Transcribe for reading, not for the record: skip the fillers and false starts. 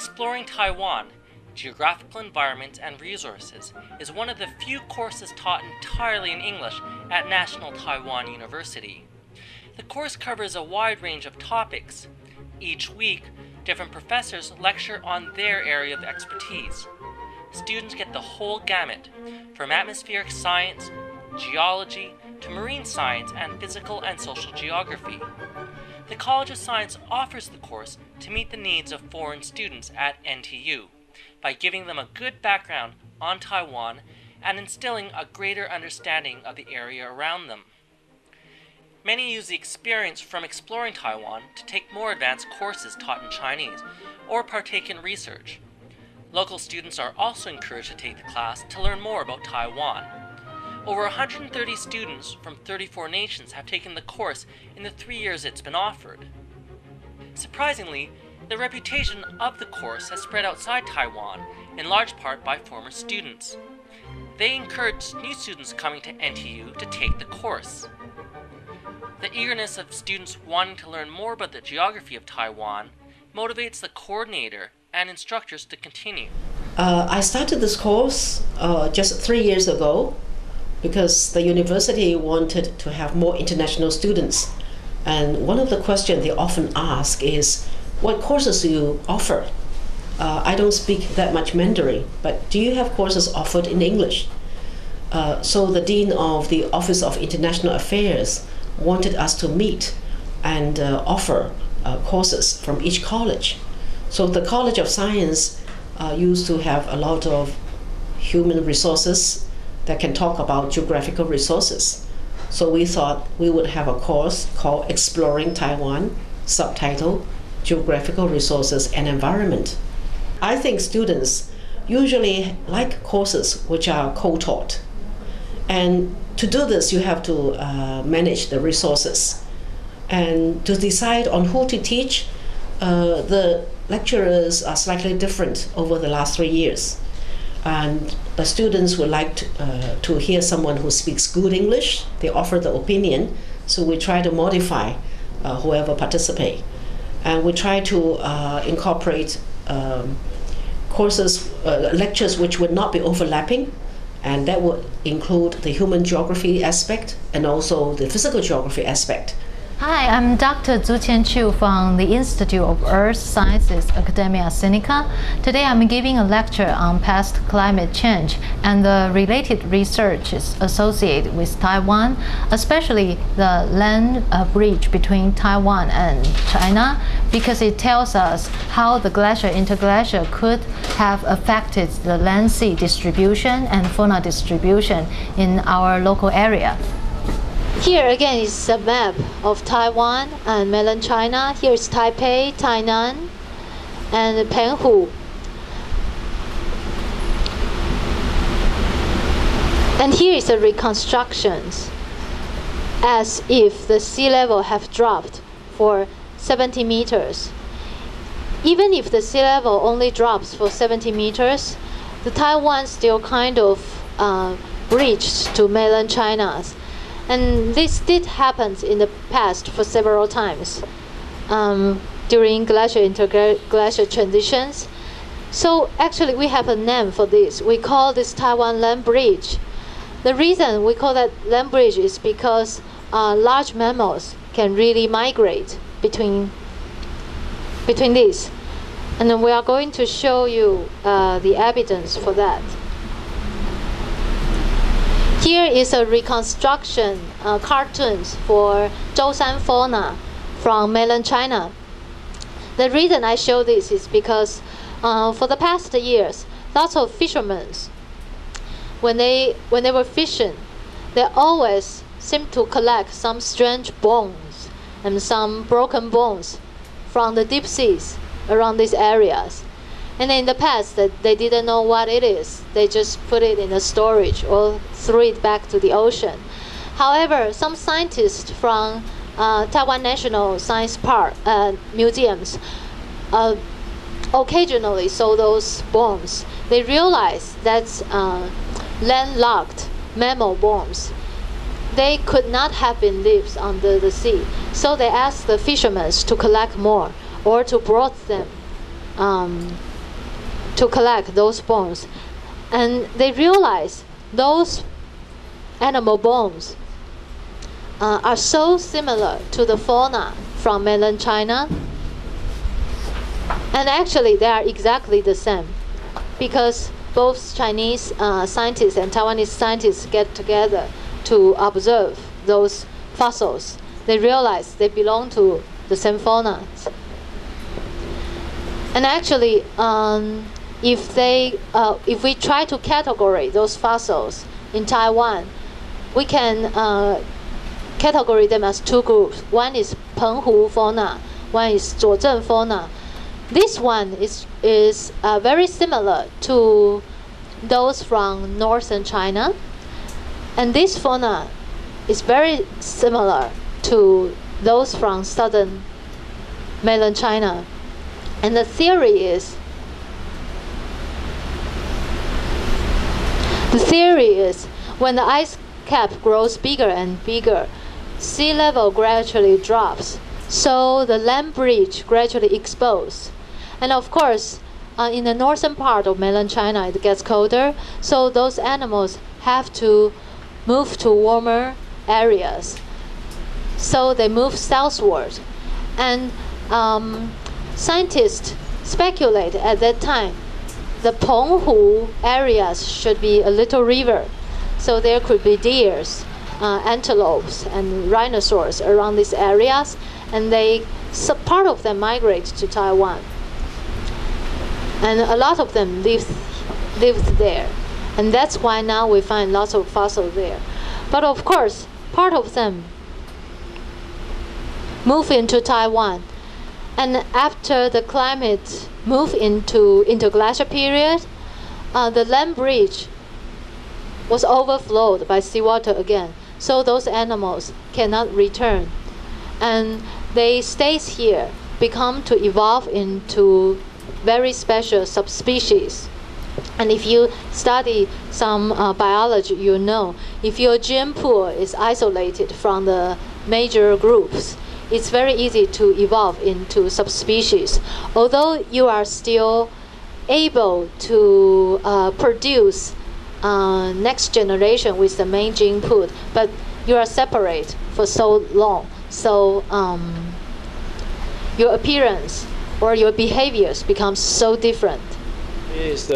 Exploring Taiwan, Geographical Environments and Resources is one of the few courses taught entirely in English at National Taiwan University. The course covers a wide range of topics. Each week, different professors lecture on their area of expertise. Students get the whole gamut, from atmospheric science, geology, to marine science and physical and social geography. The College of Science offers the course to meet the needs of foreign students at NTU by giving them a good background on Taiwan and instilling a greater understanding of the area around them. Many use the experience from exploring Taiwan to take more advanced courses taught in Chinese or partake in research. Local students are also encouraged to take the class to learn more about Taiwan. Over 130 students from 34 nations have taken the course in the 3 years it's been offered. Surprisingly, the reputation of the course has spread outside Taiwan, in large part by former students. They encourage new students coming to NTU to take the course. The eagerness of students wanting to learn more about the geography of Taiwan motivates the coordinator and instructors to continue. I started this course just 3 years ago because the university wanted to have more international students. And one of the questions they often ask is, what courses do you offer? I don't speak that much Mandarin, but do you have courses offered in English? So the Dean of the Office of International Affairs wanted us to meet and offer courses from each college. So the College of Science used to have a lot of human resources that can talk about geographical resources. So we thought we would have a course called Exploring Taiwan, subtitle Geographical Resources and Environment. I think students usually like courses which are co-taught. And to do this, you have to manage the resources. And to decide on who to teach, the lecturers are slightly different over the last 3 years. And the students would like to hear someone who speaks good English. They offer the opinion, so we try to modify whoever participate. And we try to incorporate lectures which would not be overlapping, and that would include the human geography aspect and also the physical geography aspect. Hi, I'm Dr. Zhu Qianqiu from the Institute of Earth Sciences, Academia Sinica. Today I'm giving a lecture on past climate change and the related research associated with Taiwan, especially the land bridge between Taiwan and China, because it tells us how the interglacier could have affected the land-sea distribution and fauna distribution in our local area. Here again is a map of Taiwan and mainland China. Here is Taipei, Tainan, and Penghu. And here is a reconstruction as if the sea level have dropped for 70 meters. Even if the sea level only drops for 70 meters, the Taiwan still kind of bridged to mainland China's. And this did happen in the past for several times during interglacial transitions. So actually we have a name for this. We call this Taiwan land bridge. The reason we call that land bridge is because large mammals can really migrate between these. And then we are going to show you the evidence for that. Here is a reconstruction cartoons for Zhoushan fauna from mainland China. The reason I show this is because for the past years, lots of fishermen, when they were fishing, they always seem to collect some strange bones and some broken bones from the deep seas around these areas. And in the past, they didn't know what it is. They just put it in a storage or threw it back to the ocean. However, some scientists from Taiwan National Science Park museums occasionally saw those bones. They realized that's landlocked mammal bones. They could not have been lived under the sea. So they asked the fishermen to collect more or to brought them to collect those bones. And they realized those animal bones are so similar to the fauna from mainland China. And actually, they are exactly the same, because both Chinese scientists and Taiwanese scientists get together to observe those fossils. They realize they belong to the same fauna. And actually, if we try to categorize those fossils in Taiwan, we can categorize them as two groups. One is Penghu fauna, one is Zuozhen fauna. This one is very similar to those from northern China, and this fauna is very similar to those from southern mainland China. And the theory is when the ice cap grows bigger and bigger, sea level gradually drops, so the land bridge gradually exposes. And of course, in the northern part of mainland China, it gets colder, so those animals have to move to warmer areas. So they move southward. And scientists speculate at that time the Penghu areas should be a little river, so there could be deers, antelopes, and rhinoceros around these areas, and part of them migrate to Taiwan, and a lot of them lived there, and that's why now we find lots of fossils there. But of course, part of them move into Taiwan. And after the climate moved into interglacial period, the land bridge was overflowed by seawater again. So those animals cannot return. And they stay here, become to evolve into very special subspecies. And if you study some biology, you know, if your gene pool is isolated from the major groups, it's very easy to evolve into subspecies. Although you are still able to produce next generation with the main gene pool, but you are separate for so long. So your appearance or your behaviors becomes so different. Is